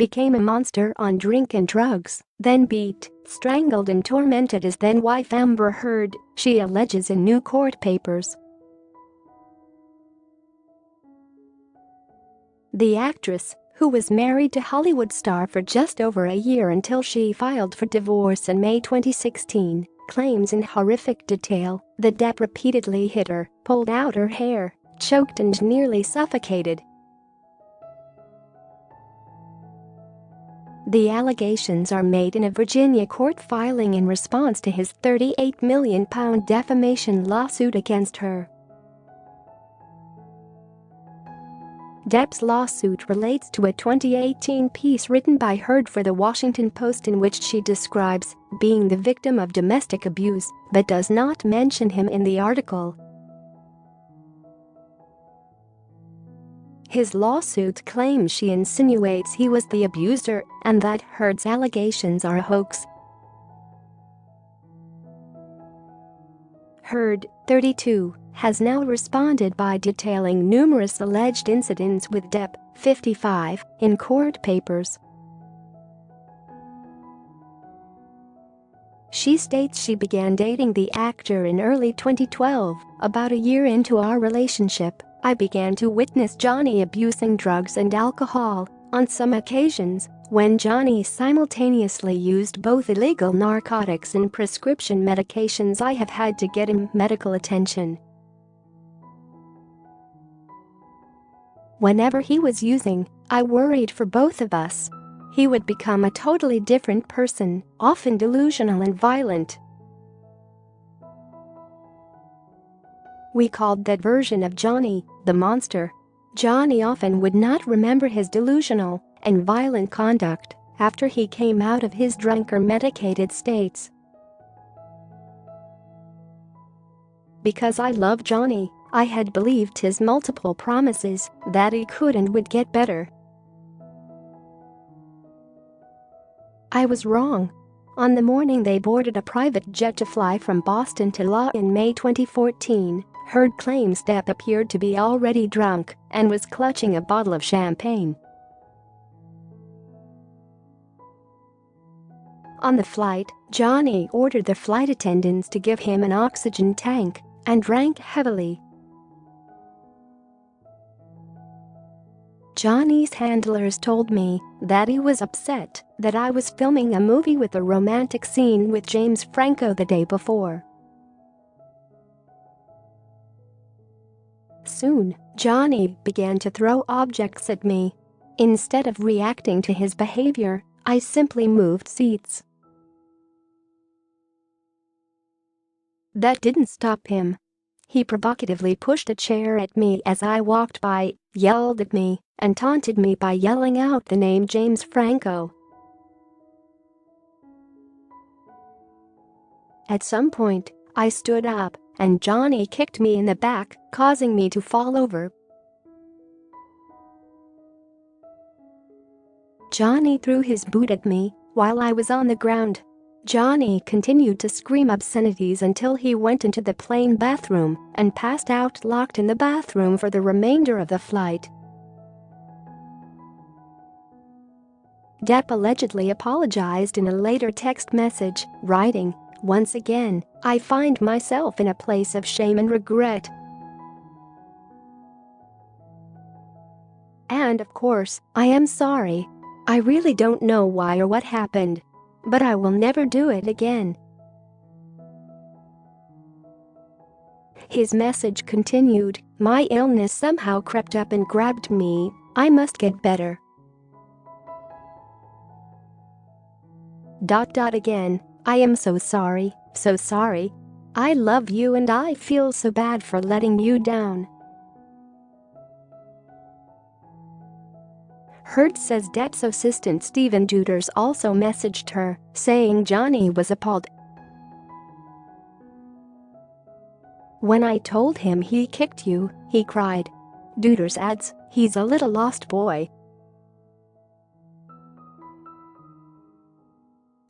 became a monster on drink and drugs, then beat, strangled and tormented his then-wife Amber Heard, she alleges in new court papers. The actress, who was married to Hollywood star for just over a year until she filed for divorce in May 2016, claims in horrific detail that Depp repeatedly hit her, pulled out her hair, choked and nearly suffocated. The allegations are made in a Virginia court filing in response to his £38 million defamation lawsuit against her. Depp's lawsuit relates to a 2018 piece written by Heard for The Washington Post in which she describes being the victim of domestic abuse but does not mention him in the article. His lawsuit claims she insinuates he was the abuser and that Heard's allegations are a hoax. Heard, 32, has now responded by detailing numerous alleged incidents with Depp, 55, in court papers. She states she began dating the actor in early 2012. About a year into our relationship, I began to witness Johnny abusing drugs and alcohol. On some occasions, when Johnny simultaneously used both illegal narcotics and prescription medications, I have had to get him medical attention. Whenever he was using, I worried for both of us. He would become a totally different person, often delusional and violent. We called that version of Johnny the monster. Johnny often would not remember his delusional and violent conduct after he came out of his drunk or medicated states. Because I loved Johnny, I had believed his multiple promises that he could and would get better. I was wrong. On the morning they boarded a private jet to fly from Boston to Law in May 2014, Heard claims Depp appeared to be already drunk and was clutching a bottle of champagne. On the flight, Johnny ordered the flight attendants to give him an oxygen tank and drank heavily. Johnny's handlers told me that he was upset that I was filming a movie with a romantic scene with James Franco the day before. Soon, Johnny began to throw objects at me. Instead of reacting to his behavior, I simply moved seats. That didn't stop him. He provocatively pushed a chair at me as I walked by, yelled at me, and taunted me by yelling out the name James Franco. At some point, I stood up, and Johnny kicked me in the back, causing me to fall over. Johnny threw his boot at me while I was on the ground. Johnny continued to scream obscenities until he went into the plane bathroom and passed out locked in the bathroom for the remainder of the flight. Depp allegedly apologized in a later text message, writing, "Once again, I find myself in a place of shame and regret. And of course, I am sorry. I really don't know why or what happened. But I will never do it again." His message continued, "My illness somehow crept up and grabbed me. I must get better." Again, "I am so sorry, so sorry. I love you and I feel so bad for letting you down." Heard says Depp's assistant Stephen Deuters also messaged her, saying Johnny was appalled. "When I told him he kicked you, he cried." Deuters adds, "He's a little lost boy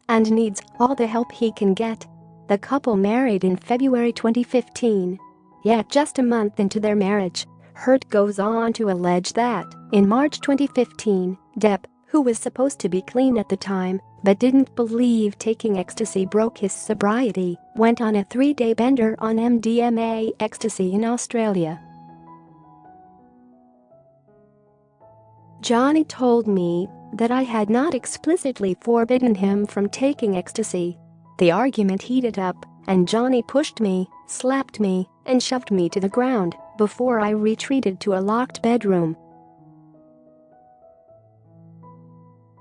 and needs all the help he can get." The couple married in February 2015. Yet just a month into their marriage, Heard goes on to allege that, in March 2015, Depp, who was supposed to be clean at the time but didn't believe taking ecstasy broke his sobriety, went on a 3-day bender on MDMA ecstasy in Australia. Johnny told me that I had not explicitly forbidden him from taking ecstasy. The argument heated up, and Johnny pushed me, slapped me, and shoved me to the ground before I retreated to a locked bedroom.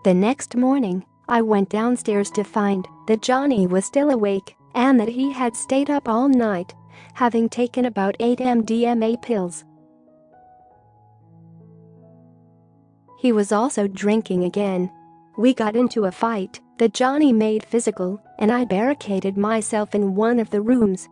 The next morning, I went downstairs to find that Johnny was still awake and that he had stayed up all night, having taken about 8 MDMA pills. He was also drinking again. We got into a fight that Johnny made physical, and I barricaded myself in one of the rooms.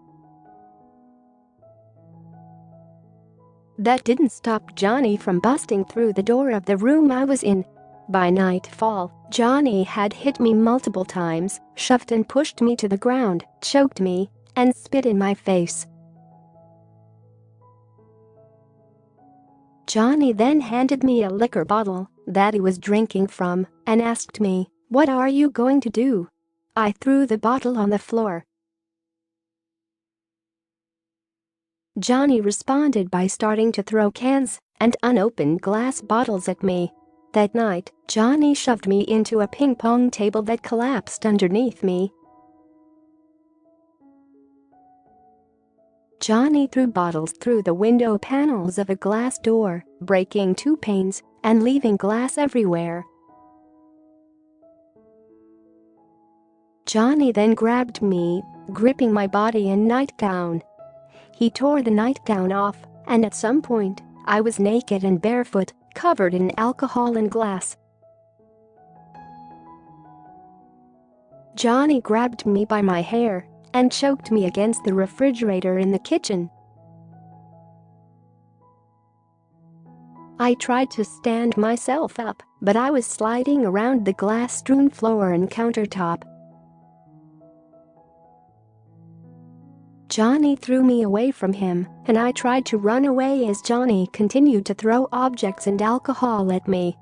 That didn't stop Johnny from busting through the door of the room I was in. By nightfall, Johnny had hit me multiple times, shoved and pushed me to the ground, choked me, and spit in my face. Johnny then handed me a liquor bottle that he was drinking from and asked me, "What are you going to do?" I threw the bottle on the floor. Johnny responded by starting to throw cans and unopened glass bottles at me. That night, Johnny shoved me into a ping-pong table that collapsed underneath me. Johnny threw bottles through the window panels of a glass door, breaking 2 panes and leaving glass everywhere. Johnny then grabbed me, gripping my body and nightgown. He tore the nightgown off, and at some point, I was naked and barefoot, covered in alcohol and glass. Johnny grabbed me by my hair and choked me against the refrigerator in the kitchen. I tried to stand myself up, but I was sliding around the glass-strewn floor and countertop. Johnny threw me away from him, and I tried to run away as Johnny continued to throw objects and alcohol at me.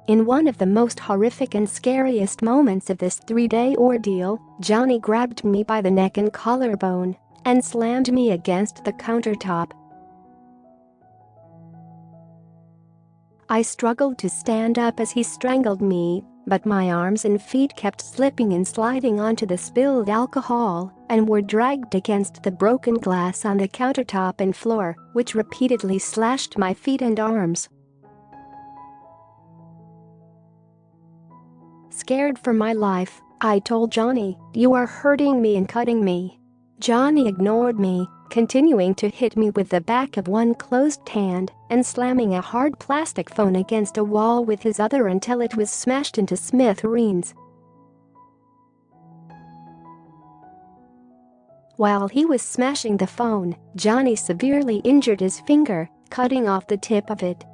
In one of the most horrific and scariest moments of this 3-day ordeal, Johnny grabbed me by the neck and collarbone and slammed me against the countertop. I struggled to stand up as he strangled me, but my arms and feet kept slipping and sliding onto the spilled alcohol and were dragged against the broken glass on the countertop and floor, which repeatedly slashed my feet and arms. Scared for my life, I told Johnny, "You are hurting me and cutting me." Johnny ignored me, continuing to hit me with the back of one closed hand and slamming a hard plastic phone against a wall with his other until it was smashed into smithereens. While he was smashing the phone, Johnny severely injured his finger, cutting off the tip of it.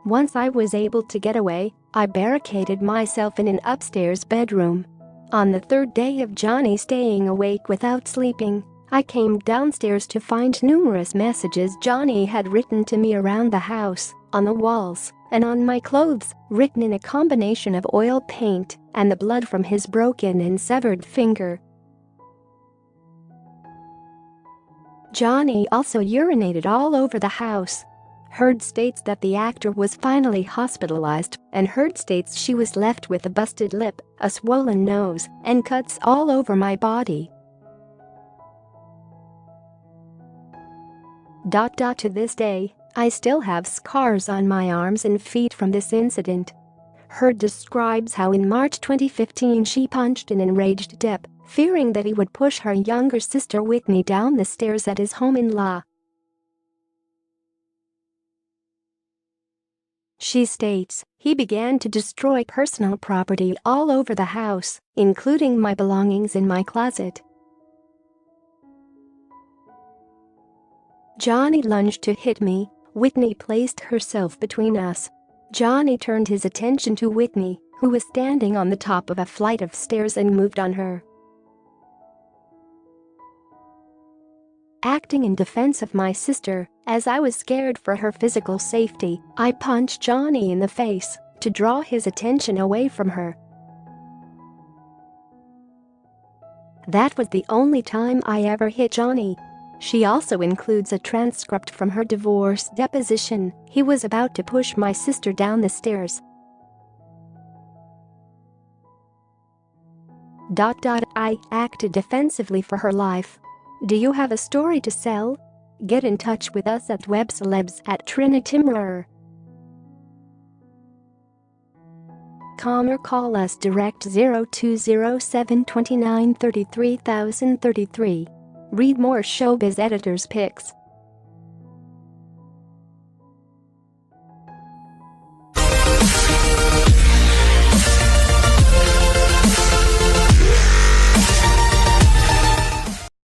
Once I was able to get away, I barricaded myself in an upstairs bedroom. On the 3rd day of Johnny staying awake without sleeping, I came downstairs to find numerous messages Johnny had written to me around the house, on the walls, and on my clothes, written in a combination of oil paint and the blood from his broken and severed finger. Johnny also urinated all over the house. Heard states that the actor was finally hospitalized, and Heard states she was left with a busted lip, a swollen nose, and cuts all over my body. To this day, I still have scars on my arms and feet from this incident. Heard describes how in March 2015 she punched an enraged Depp, fearing that he would push her younger sister Whitney down the stairs at his home-in-law. She states, "He began to destroy personal property all over the house, including my belongings in my closet." Johnny lunged to hit me. Whitney placed herself between us. Johnny turned his attention to Whitney, who was standing on the top of a flight of stairs, and moved on her. Acting in defense of my sister, as I was scared for her physical safety, I punched Johnny in the face to draw his attention away from her. That was the only time I ever hit Johnny. She also includes a transcript from her divorce deposition. He was about to push my sister down the stairs. I acted defensively for her life. Do you have a story to sell? Get in touch with us at webcelebs@trinitimrer.com or call us direct 0207 29 33 033. Read more Showbiz Editors picks.